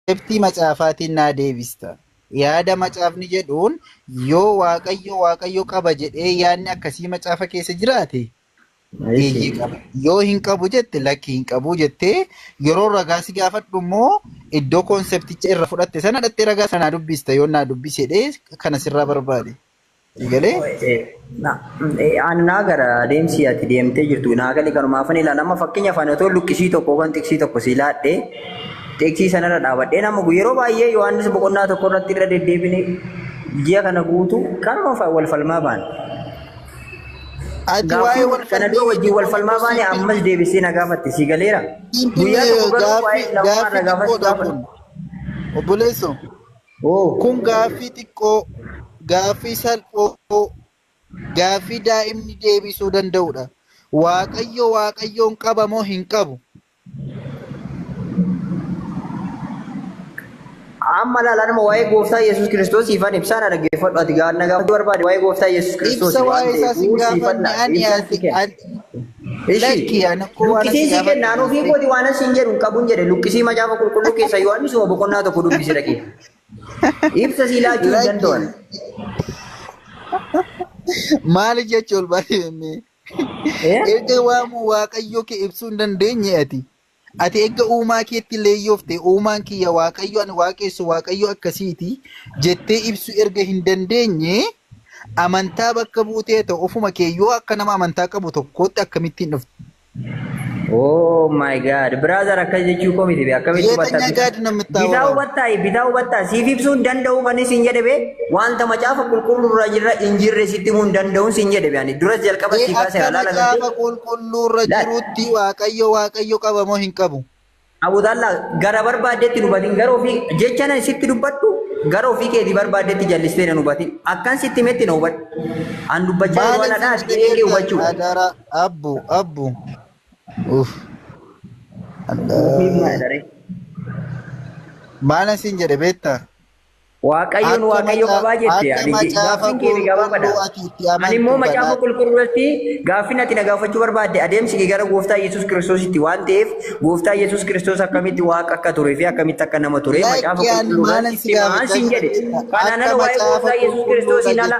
konseptii macaafaatiin naa deebista. Yaada macaafni jedhuun yoo waaqayyo qaba jedhee yaadni akkasii macaafa keessa jiraate eeyyee qaba. Yoo hin qabu jette lakki hin qabu jettee yeroo ragaa si gaafadhu immoo iddoo konsepticha irra fudhatte sana dhattee ragaa sanaa dubbista yoo naa dubbisedhee kana sirraa barbaade. Annaa gara deemsi ati deemtee jirtu naa galee kanumaafan ilaala amma fakkeenya afaan otoo luqqisii tokko kan tiksii tokko si laadhee teeksii sanarra dhaabadhee nama yeroo baay'ee Yohaannis boqonnaa tokko irratti irra deddeebine ji'a kana guutu kanuma wal falmaa baane. Kana dura wajjin wal falmaa baane ammas deebisee na gaafatte si galeera. Guyyaa tokko garuu waa'ee lamaan na gaafate. Obboleessoo kun gaaffii xiqqoo gaaffii salphoo gaaffii daa'imni deebisuu danda'udha. Waaqayyoon qaba moo hin qabu? Amma laalaan waa'ee gooftaa Yesuus Kiristoos ifaan ibsaan dhaggeeffadhu ati gaafna gaafatu barbaade waa'ee gooftaa Yesuus Kiristoos ibsa waa'ee isaa sin gaafanne ani luqqisii kennaan ofii kooti waan asin jedhu qabuun jedhe luqqisii macaafa qulqulluu keessa Yohaannis boqonnaa tokko dubbisi dhaqee ibsa si laachuu hin danda'an. Maali jechuun barbaadame? Erga waamu waaqayyo kee ibsuu hin dandeenye ati. Ati eega uumaa keetti leeyyoofte uumaan kiyya waaqayyo ani waaqessu waaqayyo akkasiiti jettee ibsu erga hin dandeenye amantaa bakka buutee ta'u ofuma kee yoo akka nama amantaa qabu tokkootti akkamittiin dhufte? Oh my God, brother akkas jechuu komiti be akkamitti bitaa hubattaa siif ibsuu hin danda'u kan isin jedhe be wanta macaafa qulqulluurra jirra hin jirre sitti himuu hin danda'u sin jedhe be ani duras jalqaba si kaasee alaala macaafa qulqulluurra jirutti waaqayyo qaba moo hin qabu? Abudalla gara barbaadetti dubatin gara ofii jecha nan sitti dubbadhu gara ofii keetii barbaadetti jallistee nan hubatin akkan sitti metti na hubadhu an dubbachaa waan adhaa ati eegee hubachuu. Abbu. Maal asin jedhe beektaa? Waaqayyoon waaqayyo qabaa jette gaaffiin kee gaafadha. Ani immoo macaafa qulqulluutti gaaffiin ati na gaafachuu barbaadde adeemsi gara gooftaa Yesuus Kiristoositti waan ta'eef gooftaa Yesuus Kiristoos akkamitti waaqa akka turee fi akkamitti akka nama ture macaafa qulqulluutti waan sin jedhe. Kanaan ala waa'ee gooftaa Yesuus Kiristoosiin ala.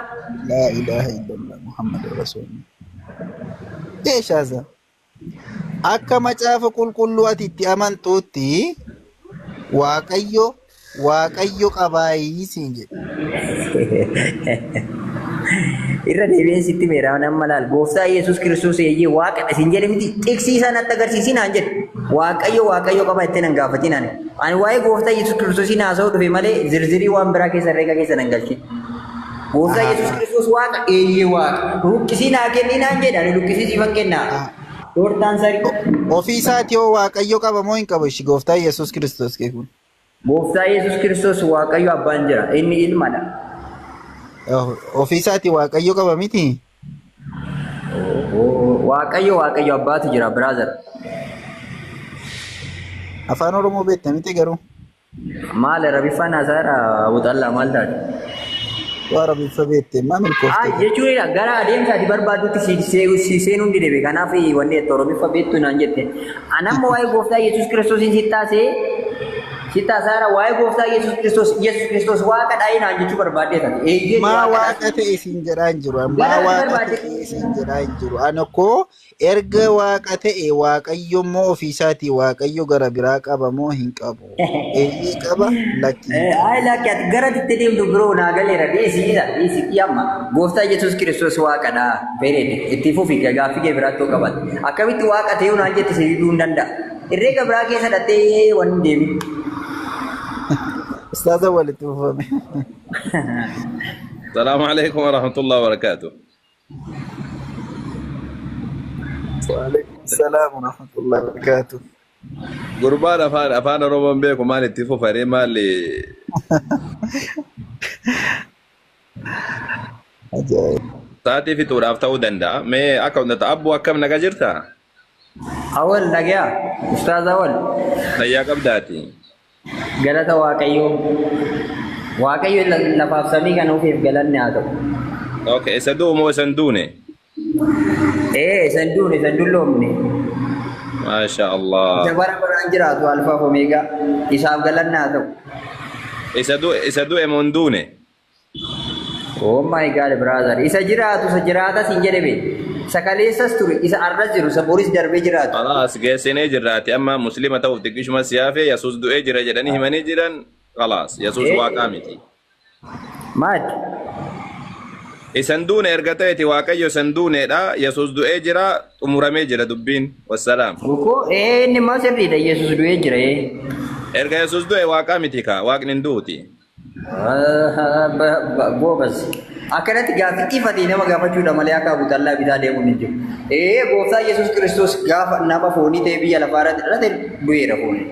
Laa ilaaha illallah Muhammad Rasulullah. Eeshaaza. Akka macaafa qulqulluu ati itti amantuutti waaqayyo qabaayii siin jedhe. Irra deebi'een sitti meeraa nama laal gooftaa Yesuus Kiristoos eeyyee waaqadha siin jedhe miti xiqsiisaa natti agarsiisii naan jedhe waaqayyo qaba jettee nan gaafatiin ani waa'ee gooftaa Yesuus Kiristoosiin haasa'uu dhufe malee zirzirii waan biraa keessa herreega keessa nan galchine. Gooftaa Yesuus Kiristoos waaqa eeyyee waaqa luqqisii naa kennii naan jedhe ani luqqisii siifan kennaa. Ofii isaati yoo waaqayyo qaba moo hin qabu ishi gooftaa Yesuus Kiristoos kee kun? Gooftaa Yesuus Kiristoos waaqayyo abbaan jira inni ilmadha. Ofii isaati waaqayyo qaba miti? Waaqayyo abbaatu jira brother. Afaan Oromoo beekta miti garuu? Maal Arabiffaan haasaadha Abudallaa maal taate? Arabiffa beekte maal milkoofte? Jechuudha gara adeemsa ati barbaadutti si seenuun didebe kanaaf wanni itti Oromiffa beektu naan jette. Anamma waa'ee gooftaa Yesuus Kiristoosiin sittaasaara waa'ee gooftaa Yesuus Kiristoos waaqa dhaa'ee naan jechuu barbaadde taate. Maa waaqa ta'e siin jedhaa hin jiru. Maa waaqa ta'e siin jedhaa hin jiru. Ani koo erga waaqa ta'e waaqayyo immoo ofiisaatii waaqayyo gara biraa qaba moo hin qabu? Eeyyee qaba lakki. Lakki ati gara itti deemtu biroo naa galeera dhiisii amma gooftaa Yesuus Kiristoos waaqadha. Beereedde itti fufi gaaffii kee biraatti yoo qabatte akkamitti waaqa ta'uu naan jette sibiiluu hin danda'a. Herreega biraa keessa dhattee waan deemi. Ustaza walitti fufame. Assalamu alaikum warahmatullahi wabarakatuh. Waalaikum salaam warahmatullahi wabarakatuh. Gurbaan afaan Oromoon beeku maal itti fufare maali? Sa'aatii fixuudhaaf ta'uu danda'a. Mee akka hundata abbuu akkam naga jirta? Awwal nagaa Ustaaz Awwal. Nayyaa qabdaati. Galata waaqayyo lafaaf samii kan ofiif galanne haa ta'u. Okay, isa du'u moo isa hin duune? Isa hin duune isa hin dulloomne. Masha Allah. Isa bara baraan jiraatu alfaaf omeegaa isaaf galannaa ta'u. Isa du'e monduune. Oh my God, brother. Isa jiraata siin jedhe be. Isa kaleessas ture, isa arras jiru, isa boris darbee jiraatu. Khalaas geessinee jirraati amma muslima ta'uuf xiqqishuma siyaafee Yesuus du'ee jira jedhanii himanii jiran khalaas Yesuus waaqaa miti. Maal? Isan duune erga ta'eeti Waaqayyo isan duuneedha Yesuus du'ee jira xumuramee jira dubbiin wassalaam. Ukoo inni maa sirriidha Yesuus du'ee jira Erga Yesuus du'e waaqaa miti ka waaqni hin duuti. Boobas. Akkanatti gaaffii xiifatee nama gaafachuudha malee akka abutallaa bitaa deemuun hin jiru. Gooftaa Yesuus Kiristoos gaafa nama foonii ta'e biyya lafaarratti dhalate du'eera fooni.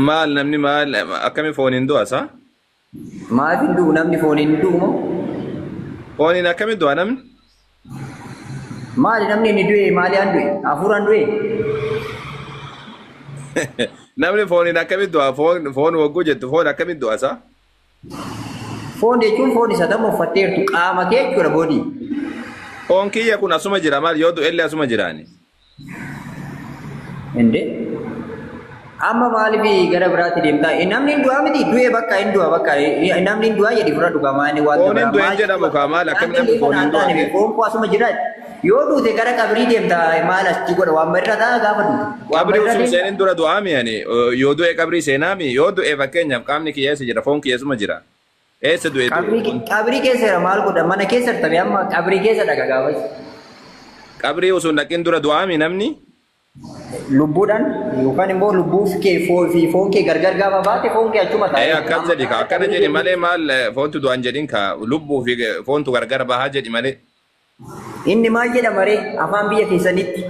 Maal namni maal akkami fooniin du'asa? Maaf hin du'u namni fooniin hin du'u moo? Fooniin akkami du'a namni? Maali namni inni du'e maali an du'e? Hafuuraan du'e? Namni fooniin akkami du'a? Foon wagguu jettu foon akkami du'asa? Foon jechuun foon isa tamma uffatteertu qaama kee jechuudha boodii. Foon kiyya kun asuma jira maal yoo du'ellee asuma jiraani? Inde? Amma maaliif gara biraatti deemtaa? Namni hin du'aa miti du'ee bakka hin du'a bakka namni hin du'aa jedhi fura dhugaa maali waan foon hin du'een jedhamu kaa maal akkami namni foon hin du'aa? Foon koo asuma jiraati. Yoo duute gara qabrii deemtaa maal achi godha waan barra ta'a gaafa duute. Qabrii osoo seenin dura du'aa mi'ani yoo du'e qabrii seenaa mi yoo du'e fakkeenyaaf qaamni kiyya eessa jira foon kiyya asuma jira. Eessa du'e? Qabrii keessa maal godha mana keessa tabe amma qabrii keessa dhaga gaafas. Qabrii osoo dhaqin dura du'aa mi namni? Lubbuudhaan yookaan immoo lubbuuf kee fi foon kee gargar gaafa baate foon kee achuma taa'e. Akkas jedhi ka akkana jedhi malee maal foontu du'an jedhin ka lubbuu fi foontu gargar bahaa jedhi malee. Inni maal jedhama ree afaan biyya keessanitti?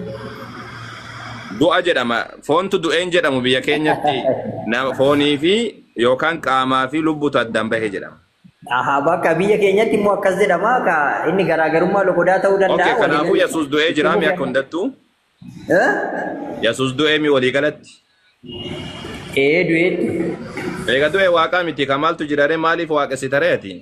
Du'a jedhama foontu du'een jedhamu biyya keenyatti foonii fi yookaan qaamaa fi lubbuutu addaan bahee jedhama. Aha bakka biyya keenyatti immoo akkas jedhama ka inni garaagarummaa lokodaa ta'uu danda'a. Okay kanaafuu Yesuus du'ee jira mi akka hundattuu? Yesuus du'ee mi walii galatti? Du'eetti. Eega du'e waaqaa miti ka maaltu jirare maaliif waaqessita reeti?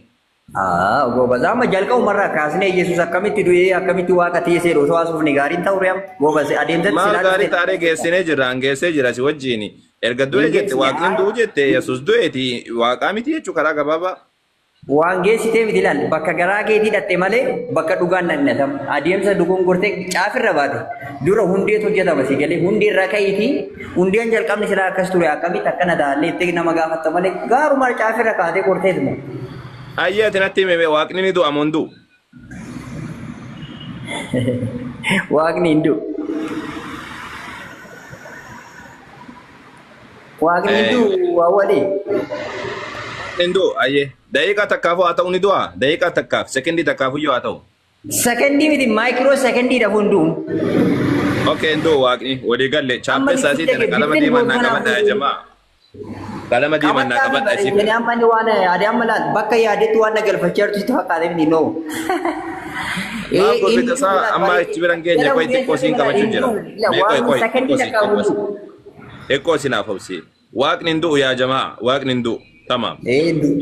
Goobas amma jalqabumarraa kaasnee Yesuus akkamitti du'ee akkamitti waaqa teessee osoo haasofne gaariin ta'uu re'am goobas adeemsatti maal gaarii taaree geessinee jirra geessee jira si wajjiin erga du'e jette waaqni du'u jette Yesuus du'eeti waaqaa miti jechuu karaa gabaabaa. Waan geessitee miti ilaal bakka garaa keetii hidhatte malee bakka dhugaan dhandhatamu adeemsa dogongortee caafirra baate dura hundeetu hojjetama si galee hundee irra ka'iitii hundeen jalqabni silaa akkas ture akkamitti akkana taallee itti nama gaafatta malee gaaruma caafirra kaatee qorteetu moo. Ayyaati natti himee waaqni ni du'a moo hin du'u? Waaqni hin du'u. Waaqni hin du'u awwalee. Hindu, aye. Daqiiqaa takkaafuu haa ta'u ni du'a. Daqiiqaa takkaaf, sekendii takkaafuu yoo haa ta'u. Sekendii miti maayikiroo sekendii dhafu hunduu. Okay, hindu waaqni walii galle chaappeessaa si tana qalama diimaan naa qabadha jamaa. Qalama diimaan naa qabadha si. Ini amma ni waan yaade amma laal bakka yaadetti waan nagalfachaa jirtu itti fakkaate miti noo. Maa gosa tasaa amma itti biran keenya koo itti qoosiin qabachuu jira. Meeqoo eqqoo si naaf hobsi. Waaqni hindu yaa jamaa waaqni hindu. Tamam.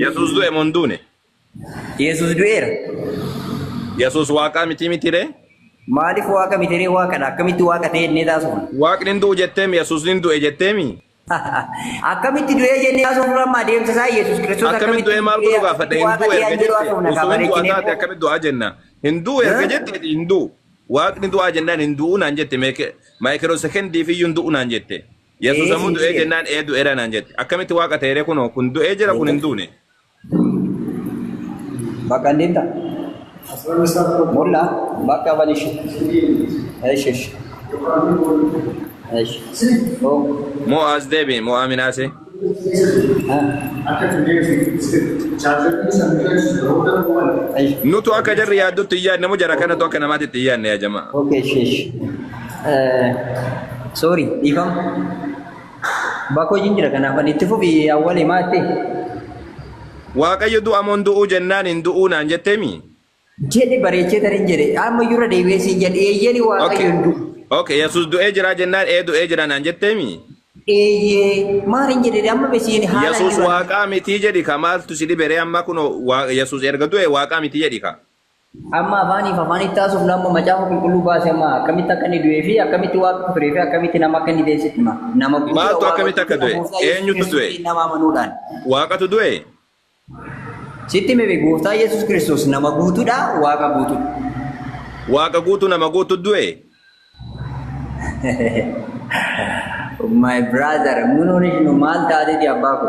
Yesuus du'e moo hin duune? Yesuus du'eera. Yesuus waaqaa miti mitire? Maaliif waaqa mitire waaqadha akkamitti waaqa ta'e inni taasifama? Waaqni hin du'u jetteemi Yesuus hin du'e jetteemi? Akkamitti du'ee jennee taasifama amma adeemsa isaa Yesuus Kiristoos akkamitti du'ee maal godhu gaafadha hin du'u erga jette osoo hin du'aa taate akkamitti du'aa jenna hin du'u erga jette hin du'u waaqni du'aa jennaan hin du'u naan jette maayikiroo sekendii fi hin du'u naan jette. Yesuus ammoo du'ee jennaan du'eera naan jette akkamitti waaqa ta'eere kunoo kun du'ee jira kun hin duune. Bakka ndinta. Molla bakka balish. Eish. Moo as deebi moo aminaase. Nutu akka jarri yaaddutti iyyaadne moo jara kanatu akka namaatitti iyyaadne yaa jamaa. Okay sheesh. Sorry ifam. Bakko jinjira kanaaf itti fufi awwali maatte. Waaqayyo du'a moo du'uu jennaan hin du'uu naan jetteemi. Jedhe bareechee tarin jedhe amma yura deebi'ee siin jedhe eeyyeni waaqayyo hin du'u. Okay Yesuus du'ee jira jennaan du'ee jira naan jetteemi. Maaliin jedhe amma besiin haala. Yesuus waaqaa miti jedhi ka maaltu si dhibere amma kun Yesuus erga du'e waaqaa miti jedhi ka. Amma afaanitti taasisuuf nama macaafa qulqulluu baase amma akkamitti akka inni du'ee fi akkamitti waaqa turee fi akkamitti nama akka inni deessitti hima. Nama Maaltu akkamitti akka du'e? Eenyutu du'e? Nama amanuudhaan. Waaqatu du'e? Sitti mebe gooftaa Yesuus Kiristoos nama guutuudha waaqa guutuudha. Waaqa guutuu nama guutu du'e? My brother, munoonishin maal taateeti abbaa ko?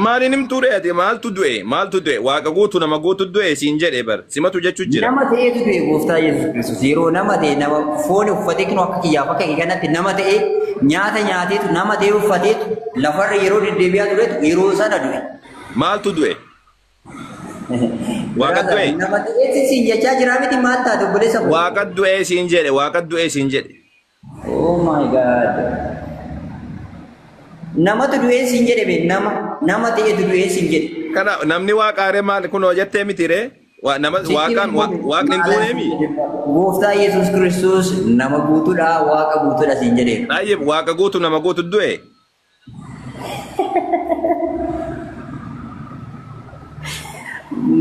Maaliin himtuu dheete? Maaltu du'e? Maaltu du'e? Waaqa guutuu nama guutu du'e siin jedhe bar. Simatu jechuu jira. Nama ta'eetu du'e gooftaa Yesuus Kiristoos yeroo nama ta'e nama foon uffatee kinu akka kiyyaaf akka kee kanatti nama ta'e nyaata nyaateetu nama ta'e uffateetu lafarra yeroo deddeebi'aa turetu yeroo sana du'e. Maaltu du'e? Waaqa du'e? Nama ta'eetu siin jechaa jira miti maal taate obboleessa ko? Waaqa du'e siin jedhe. Waaqa du'e siin jedhe. Oh my God. Namatu du'ee siin jedhe be nama ta'eetu du'ee siin jedhe. Kana namni waaqaare maal kunoo jettee miti ree? Waaqni hin duuneemi? Gooftaa Yesuus Kiristoos nama guutuudha waaqa guutuudha siin jedhe. Baay'ee waaqa guutuu nama guutu du'e?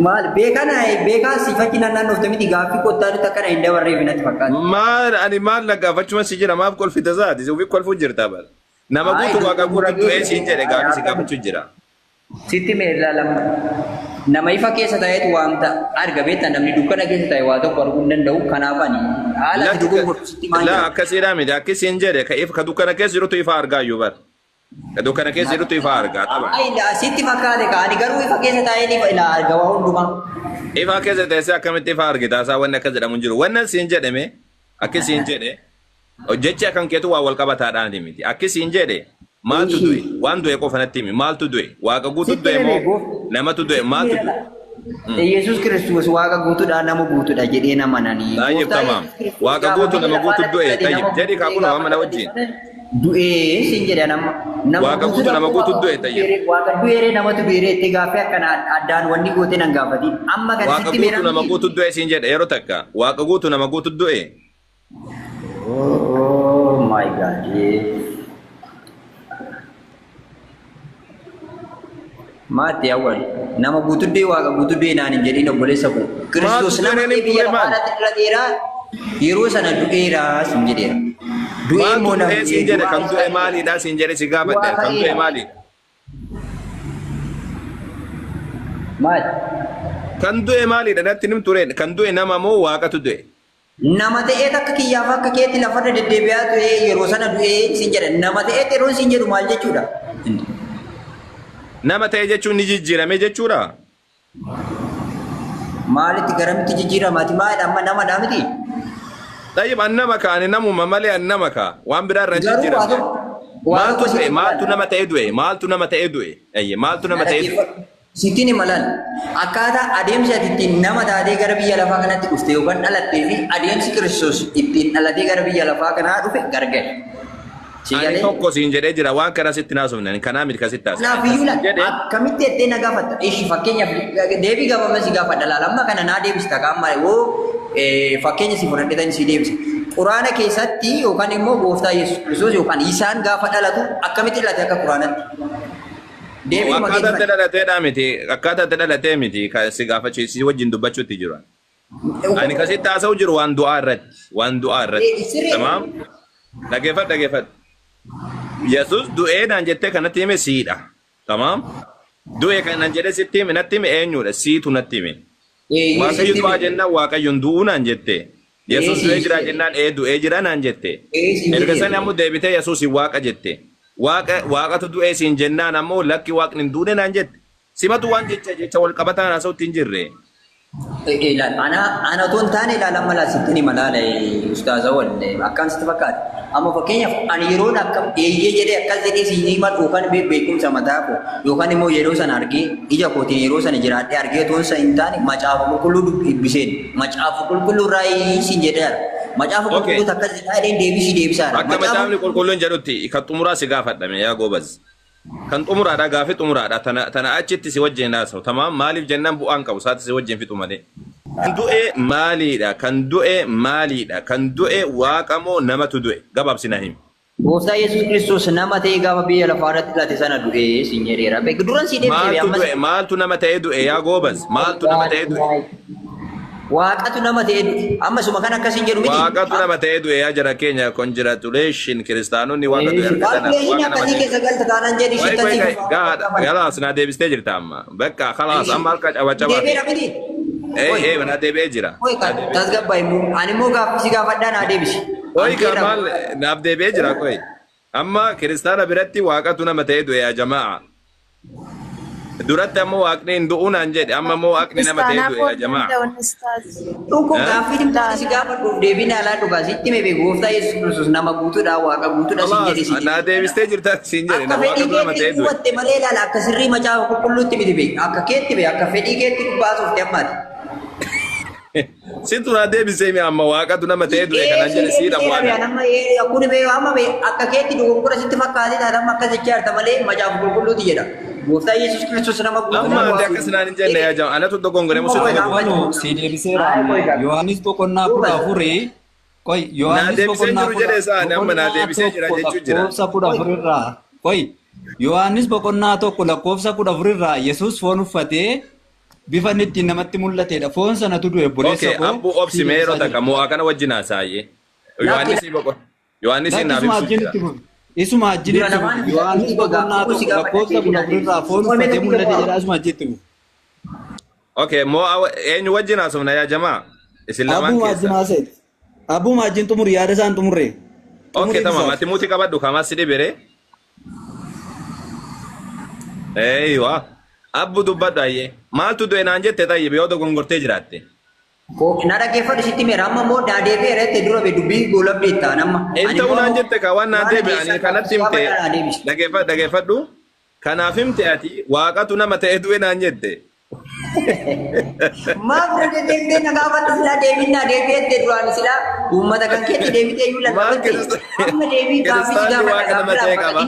Maal beekaa si fakkiin naannofte miti gaaffii kottaa nuti akkana hin dabarreef natti fakkaata. Maal na gaafachuma si jira maaf kolfite isaati? Ofii kolfuu jirta bara. Nama guutuu waaqa guutu du'e siin jedhe gaaffii si gaafachuu jira. Sitti meellaa lama. Nama ifa keessa ta'etu waanta arga beektaa namni dukkana keessa ta'e waa tokko arguu hin danda'u kanaafani haala itti gurgurtu sitti maal jedha? Akkasiidhaa miti akkasiin jedhe ka dukkana keessa jirutu ifa argaa iyyuu bara. Ka dukkana keessa jirutu ifa argaa qaba. Sitti fakkaate kaani garuu ifa keessa ta'ee ila arga waa hundumaa. Ifa keessa ta'ee akkamitti ifa argita isaa wanni akka jedhamu jiru. Wannan siin jedhame akkasiin jedhe jechi akkan keetu waa wal qabataadhaan miti. Akkasiin jedhe maaltu du'e? Waan du'e qofa natti himi. Maaltu du'e? Waaqa guutu du'e moo namatu du'e? Maaltu du'e? Yesuus Kiristoos waaqa guutuudha nama guutuudha jedhee nama nanii. Tayyib tamaam. Waaqa guutu nama guutu du'e tayyib. Jedhi kaa kun waan mana wajjin. Du'ee siin jedha nama. Waaqa guutu nama guutu du'e tayyib. Waaqa du'eeree namatu du'eeree itti gaaffii akkana addaan wanni gootee nan gaafati. Amma kan sitti meera. Waaqa guutu nama guutu du'e siin jedha yeroo takka. Waaqa guutu nama guutu du'e. Oh my God. Mati awal nama guutuddee waaqa guutuddee naan hin jedhin obboleessa ko Kiristoos nama biyya lafaatti dhalateera yeroo sana du'eera sin jedheera. Du'ee moo namni sin jedhe kan du'e maaliidha sin jedhe si gaafadhe kan du'e maali? Maal? Kan du'e maaliidha natti nim ture kan du'e nama moo waaqatu du'e? Nama ta'ee akka kiyyaaf akka keetti lafarra deddeebi'aa ture yeroo sana du'ee sin jedhe nama ta'ee yeroo sin jedhu maal jechuudha? Nama ta'e jechuun ni jijjiirame jechuudha. Maalitti garamitti jijjiiramaati maal amma nama daamiti? Tayyib annama ka ani namuma malee annama ka waan biraa irra jijjiirame. Maaltu du'e? Maaltu nama ta'e du'e? Maaltu nama ta'e du'e? Ayye maaltu nama ta'e du'e? Sittiin malan akkaataa adeemsa ittiin nama taatee gara biyya lafaa kanatti dhufte yookaan dhalattee fi adeemsi Kiristoos ittiin dhalatee gara biyya lafaa kanaa dhufe gargar. Ani tokko siin jedhee jira waan kana sitti naasofne kanaa miti kasitti taasisa. Naafiyyuu akkamitti ettee na gaafatta? Ishi fakkeenyaaf deebii gaafama si gaafadha laalamma kana naa deebista qaama yoo fakkeenya si fudhadhetan si deebisa. Quraana keessatti yookaan immoo gooftaa Yesuus Kiristoos yookaan isaan gaafa dhalatu akkamitti dhalate akka quraanatti? Akkaataa itti dhalateedhaa miti akkaataa itti dhalatee miti si gaafachiisi wajjin dubbachuutti jiru. Ani kasitti haasa'u jiru waan du'aa irratti waan du'aa irratti. Tamaam dhageeffadhu. Yesus du'ee naan jettee kanatti hime siidha. Tamaam. Du'ee kan jedhe sitti hime natti hime eenyudha? Siitu natti hime. Waaqayyo du'aa jennaan waaqayyoon du'uu naan jette. Yesus du'ee jira jennaan du'ee jira naan jette. Erga sana ammoo deebitee Yesus waaqa jette. Waaqatu du'ee siin jennaan ammoo lakki waaqni hin duune naan jette. Simatu waan jecha wal qabataan haasa'utti hin jirre. Ana otoo hin taane ilaalan malaa sitti ni malaala ustaaza wallee akkaan sitti fakkaate. Amma fakkeenyaaf ani yeroon akka eeyyee jedhee akkas jedhee siin himadhu yookaan beekumsa mataa koo yookaan immoo yeroo sana argee ija kootiin yeroo sana jiraadhee argee otoo hin taane macaafa qulqulluu dubbiseen macaafa qulqulluu irraa siin jedheera. Macaafa qulqulluu akkas jedhee deebisaara. Akka macaafni qulqulluun jedhutti kan xumuraa si gaafadhame yaa goobaz. Kan xumuraadha gaafii xumuraadha tana achitti si wajjin haasa'u tamaam maaliif jennaan bu'aan qabu saati si wajjin fixu malee. Kan du'e maaliidha? Kan du'e maaliidha? Kan du'e waaqa moo namatu du'e? Gabaabsina himi. Gooftaa Yesuus Kiristoos nama ta'ee gaafa biyya lafaa irratti dhalate sana du'e siin jedheera. Duran si deebisee maaltu nama ta'ee du'e yaa goobas? Maaltu nama ta'ee du'e? Waaqatu nama ta'e amma suma kan akkasiin jedhu miti. Waaqatu nama ta'e du'e yaa jara keenya congratulation kiristaanonni waaqa du'e argatan. Waaqni akkasii keessa galta taanaan jedhi shittatti. Khalaas na deebistee jirta amma. Bakka khalaas amma harka cabacabaa. Deebiira miti. Na deebi'ee jira. Tasgabbaa'e immoo ani immoo si gaafadhaa naa deebisi. Kamal naaf deebi'ee jira qoy. Amma kiristaana biratti waaqatu nama ta'e du'e yaa jamaa. Duratti ammoo waaqni hin du'uunaan jedhe amma ammoo waaqni nama ta'e du'e yaa jamaa. Dhuguu gaaffii dhimma si gaafadhuuf deebiin alaa dhugaa sitti mee beeku gooftaa Yesuus Kiristoos nama guutuudha waaqa guutuudha siin jedhe si. Na deebistee jirta siin jedhe nama waaqatu nama ta'e du'e. Akka fedhii malee ilaala akka sirrii macaafa qulqulluutti miti beeku akka keetti beeku akka fedhii keetti baasuuf deemaati. Sintu na deebisee mi amma waaqatu nama ta'e du'e kanan jedhe siidha waan. Kuni beeku amma akka keetti dogoggora sitti fakkaatee taatama akka jechaa jirta malee macaafa qulqulluutti jedha. Gooftaa Yesuus Kiristoos nama amma ati akkas naan hin jenne yaa jamaa anatu dogongore musu si deebiseera Yohaanis boqonnaa 14 qoy Yohaanis boqonnaa 14 irraa qoy Yohaanis boqonnaa 1 lakkoofsa 14 irraa Yesuus foon uffatee bifa ittiin namatti mul'atedha foon sanatu du'e obboleessa koo abbu obsi meeroo takka mo'aa kana wajjin haasa'ee Yohaanis naaf ibsu isuma ajjinitti Yohaanis boqonnaa 1 lakkoofsa 14 irraa foon uffatee mul'ate jedha isuma ajjitti Okay, mo'aa eenyu wajjin haasofna yaa jamaa isin lamaan keessa Abbuma wajjin xumur yaada isaan xumurre Okay, tamam ati muuti qabadhu kamas si dhibere Eywa Abbu dubbadhu ayyee maaltu du'e naan jette tayyib yoo dogongortee jiraatte Na dhaggeeffadhu sitti meera amma immoo deebi'ee irratti dura dubbii goolabdee itti amma. Ta'uu naan jette ka waan naan deebi'anii kanatti himte dhaggeeffadhu kanaaf himte ati waaqatu nama ta'e du'e naan jette. Maaf deebi'ee na gaafadhu silaa deebi'ee duraan silaa uummata kan keetti deebitee iyyuu lallabatte. Amma deebii gaafii gaafadha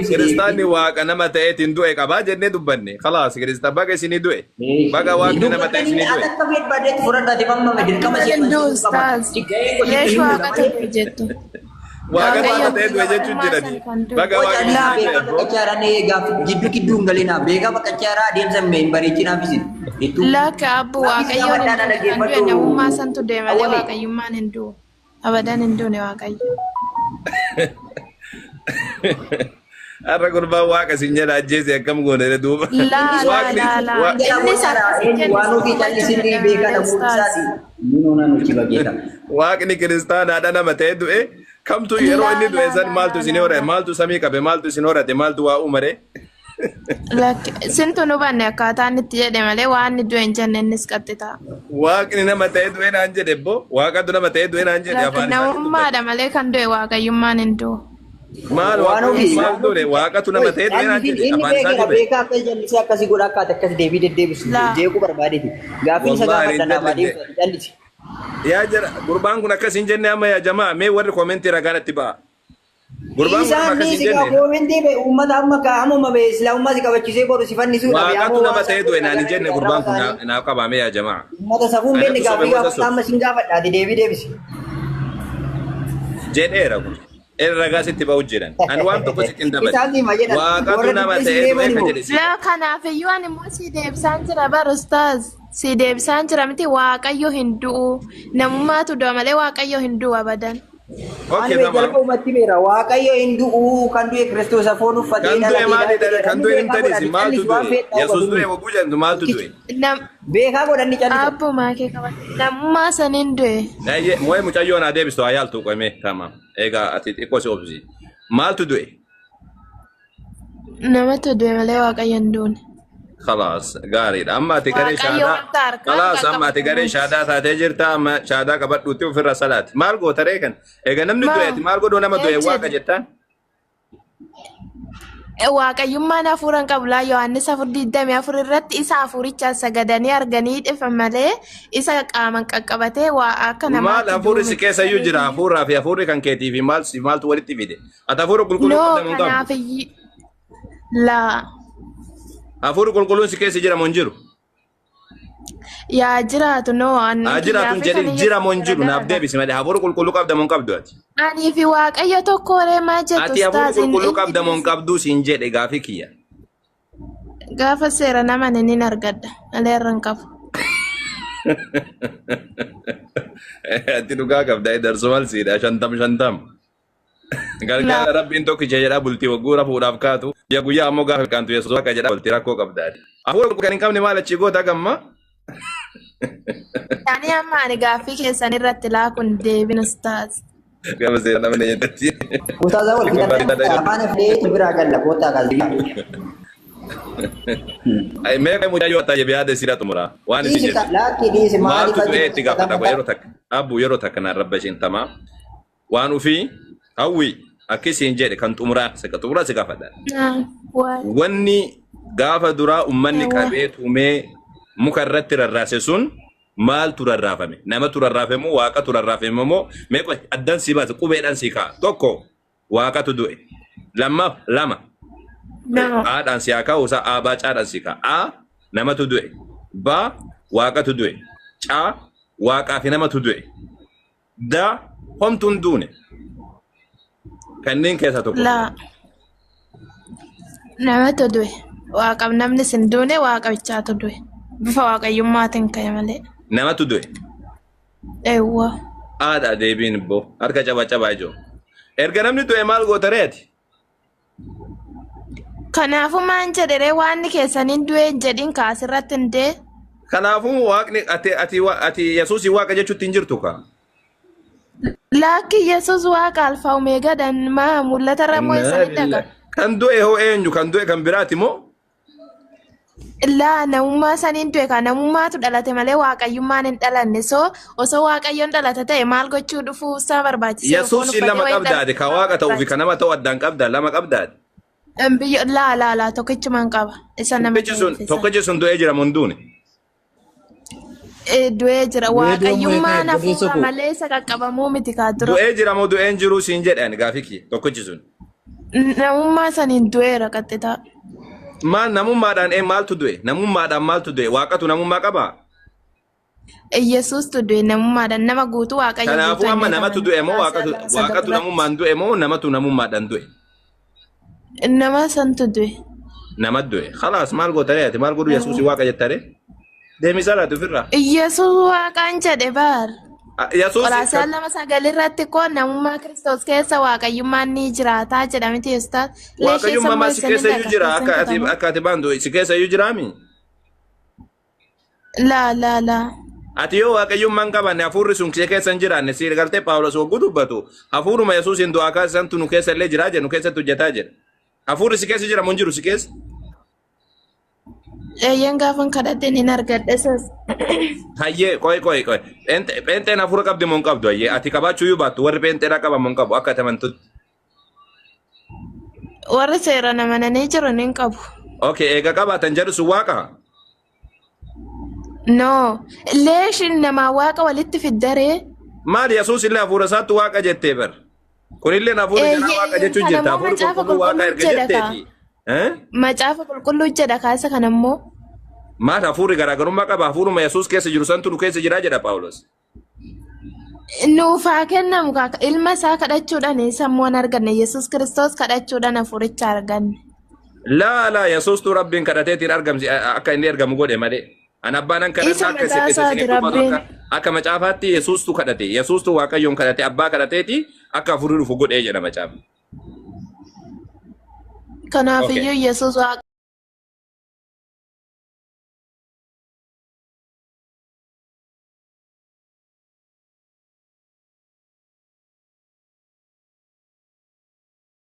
Kiristaanni waaqa nama ta'eetiin du'e qabaa jennee dubbanne khalaas kiristaan baga isinii du'e baga waaqni nama ta'e isinii du'e. Akka beekbaadheetti fudhadhaa dibamma dirqama Waaqa nama ta'e du'e jechuun jedhani baga waaqni gidduu gidduu hin galinaa beekaa baqqachaa adeemsa hin bareechinaaf isin. Lakka abbu waaqayyoon hin du'e namummaa santu deema malee waaqayyummaan hin du'u abadan hin duune waaqayyo. Har'a gurbaan waaqa sin jedha ajjeese akkam goone duuba. Waaqni kiristaanaadha nama ta'e du'e kamtu yeroo inni du'e san maaltu isin horate maaltu samii qabe maaltu isin horate maaltu waa uumare. Sintu nu banne akkaataan itti jedhe malee waan inni du'e hin jenne innis qaxxitaa. Waaqni nama ta'e du'e naan jedhe boo waaqatu nama ta'e du'e naan jedhe afaan isaa. Namummaadha malee kan du'e waaqayyummaan hin du'u. Maal du'e waaqatu nama ta'e du'e naan jedhe afaan isaa du'e. Beekaa akka jallisee akkasii godha akka akkas deebii deddeebisu jeequu barbaadeeti. Gaafiin isa gaafatan naamaadhiif jallisi. Yaa jara gurbaan kun akkas hin jenne amma yaa jamaa mee warri koomentii ragaan itti ba'a. Gurbaan kun akkas hin jenne. Koomentii be uummata amma kaa'amuma be islaamummaa si qabachiisee boru si fannisuudha. Waaqatu nama ta'e du'e naan hin jenne gurbaan kun naaf qabame yaa jamaa. Uummata safuun beekni gaafii gaafata amma sin gaafadhaati deebii deebisi. Jedheera kun. Ragaa sitti ba'u jedhan. Ani waan tokko sitti hin dabale. Waaqatu nama ta'e du'e kan jedhe. Kanaafiyyuu ani immoo si deebisaan jira bar ustaaz. Si deebisaan jira miti waaqayyo hin du'u. Namummaatu du'a malee waaqayyo hin du'u abadan. Okay, tamam. Waaqayyo hin du'u kan du'e Kiristoos foon uffatee kan du'e maali dhala kan du'e hin tadisi maaltu du'e Yesuus du'e wagguu jedhamtu maaltu du'e. Beekaa godhanni callisu. Abbuma kee qaban namummaa saniin du'e. Moo'ee mucayyoo naa deebistu haa yaaltu qoyme tamam egaa ati xiqqoo si obsi maaltu du'e. Namatu du'e malee waaqayyo hin duune. خلاص قاري أما تقري شهادة خلاص أما تقري شهادة تاجر أما شهادة كبر دوتي في الرسالات ماركو تريكن إذا نمني دويت ماركو دونا ما دوي واقع جتا waaqayyummaan hafuuran qabu laa Yohaannis 4:24 isa hafuuricha sagadanii arganii dhifan malee isa qaaman qaqqabatee waa akka namaatti maal hafuurri si keessa iyyuu jira hafuurraa fi hafuurri kan keetii fi maaltu walitti fide ati hafuura qulqulluu qabdamuun qabu laa hafuurri qulqulluun si keessa jira moo hin jiru yaa jiraatu noo jiraatu jedhin jira moo hin jiru naaf deebisi malee hafuurri qulqulluu qabda moo hin qabdu ati ani fi waaqayyo tokko reemaa jettu ati hafuurri qulqulluu qabda moo hin qabdu siin jedhe gaafii kiyya gaafa seera nama nin argadda malee irra hin qabu Ati dhugaa qabda darsu malsiidha shantam. Galgala rabbiin tokkicha jedha bultii wagguura fuudhaaf kaatu. Ji'a guyyaa ammoo gaafa kaantu Yesuus akka jedha bultii rakkoo qabdaati. Hafuura kan hin qabne maal achi goota gamma? Ani amma ani gaaffii keessan irratti laakun deebinus taas. Gama seera namni jettatti. Ustaazaa wal fidadhaa afaan fidee biraa galla kootaa galtii. Meeqa mucayyoo ta'e biyaada siira xumura. Waan isin jedhu. Laakki dhiisi maaliif Maaltu du'ee itti gaafata yeroo takka. Abbu yeroo takka naan rabba isheen tamaa. Waan ufii hawwi akkasiin jedhe kan xumuraa si gaafadha. Wanni gaafa duraa ummanni qabee tumee muka irratti rarraase sun maaltu rarraafame? Namatu rarraafame moo waaqatu rarraafame moo meeqa addan si baase qubeedhaan si ka'a. Tokko waaqatu du'e. Lama. Aadhaan si haa ka'u isaa aabaa caadhaan si ka'a. A namatu du'e. Ba waaqatu du'e. Caa waaqaa fi namatu du'e. Da homtuun duune. Kanneen keessa tokko. Namatu du'e. Waaqaaf namni sin duune waaqa bichaatu du'e. Bifa waaqayyummaatiin ka'e malee. Namatu du'e. Eewwa. Aadhaa deebiin ibboo harka cabaa ijoo. Erga namni du'e maal goota reeti? Kanaafuu maan jedhere waan keessaniin du'e jedhin kaasirratti hin dee. Kanaafuu waaqni ati Yesuusii waaqa jechuutti hin jirtu kaa? Laakki Yesuus waaqa alfaa omeegaadhaan maa mul'ata ramoo isaanii dhaqa. Kan du'e hoo eenyu? Kan du'e kan biraati moo? Laa namummaa saniin du'e kan namummaatu dhalate malee waaqayyummaan hin dhalanne osoo waaqayyoon dhalate ta'e maal gochuu dhufuu isaa barbaachisa. Yesuus lama qabdaade ka waaqa ta'uu fi kan nama ta'uu addaan qabdaa lama qabdaade. Laa tokkichumaan qaba. Isa nama tokkichi sun du'ee jira munduuni. Du'ee jira waaqayyummaan hafuura malee isa qaqqabamuu miti kaa dura. Du'ee jira moo du'een jiru siin jedhan gaafiki tokkichi sun. Namummaa saniin du'eera qaxxitaa. Maal namummaadhaan maaltu du'e? Namummaadhaan maaltu du'e? Waaqatu namummaa qabaa? Yesuustu du'e namummaadhaan nama guutuu waaqayyo. Kanaafuu amma namatu du'e moo waaqatu namummaan du'e moo namatu namummaadhaan du'e? Nama santu du'e. Nama du'e. Khalaas maal gootare ati maal godhu Yesuus waaqa jettare? Deemisaa laatu ofirraa. Yesuus waaqaan jedhe baar. Yesuus. Qoraasaan lama sagalirratti koo namummaa Kiristoos keessa waaqayyummaan ni jiraataa jedhamti Yesuus. Waaqayyummaa si keessa iyyuu jira akka ati baandu si keessa iyyuu jiraami? Laa. Ati yoo waaqayyummaan qabanne hafuurri sun si keessa hin jiraanne si galtee Paawulos hogguu dubbatu hafuuruma Yesuusin du'aa kaasantu nu keessa illee jiraa jedhu keessatti hojjetaa jedha. Hafuurri si keessa jira mun jiru si keessa? Eeyyan gaafan kadhateen hin argadhe sas. Hayyee qoy. Pheenxeen hafuura qabdi moo hin qabdu hayyee ati qabaachuu iyyuu baattu warri pheenxeedhaa qaban moo hin qabu akka amantutti. Warri seeraan amananii jiran hin qabu. Okay eega qabaatan jedhu sun waaqa? No. Leeshin namaa waaqa walitti fiddaree. Maali Yesuus illee hafuura isaatti waaqa jettee bar. Kunillee hafuura jedhaa waaqa jechuun jirta hafuurri qulqulluu waaqa erga jetteeti. Macaafa qulqulluu jedha kaasa kanammoo. Maal hafuurri garaagarummaa qaba hafuuruma Yesuus keessa jiru santu nu keessa jira jedha Paawulos. Nuufaa kennamu ilma isaa kadhachuudhaan sammuun arganne Yesuus Kiristoos kadhachuudhaan hafuuricha arganne. Laa Yesuustuu rabbiin kadhateetiin argamsi akka inni ergamu godhe malee. An abbaan kadhata akka isin akka macaafaatti Yesuustuu kadhate Yesuustuu waaqayyoon kadhate abbaa kadhateeti akka hafuurri dhufu godhee jedha macaafa. Kanaafiyyuu Yesuus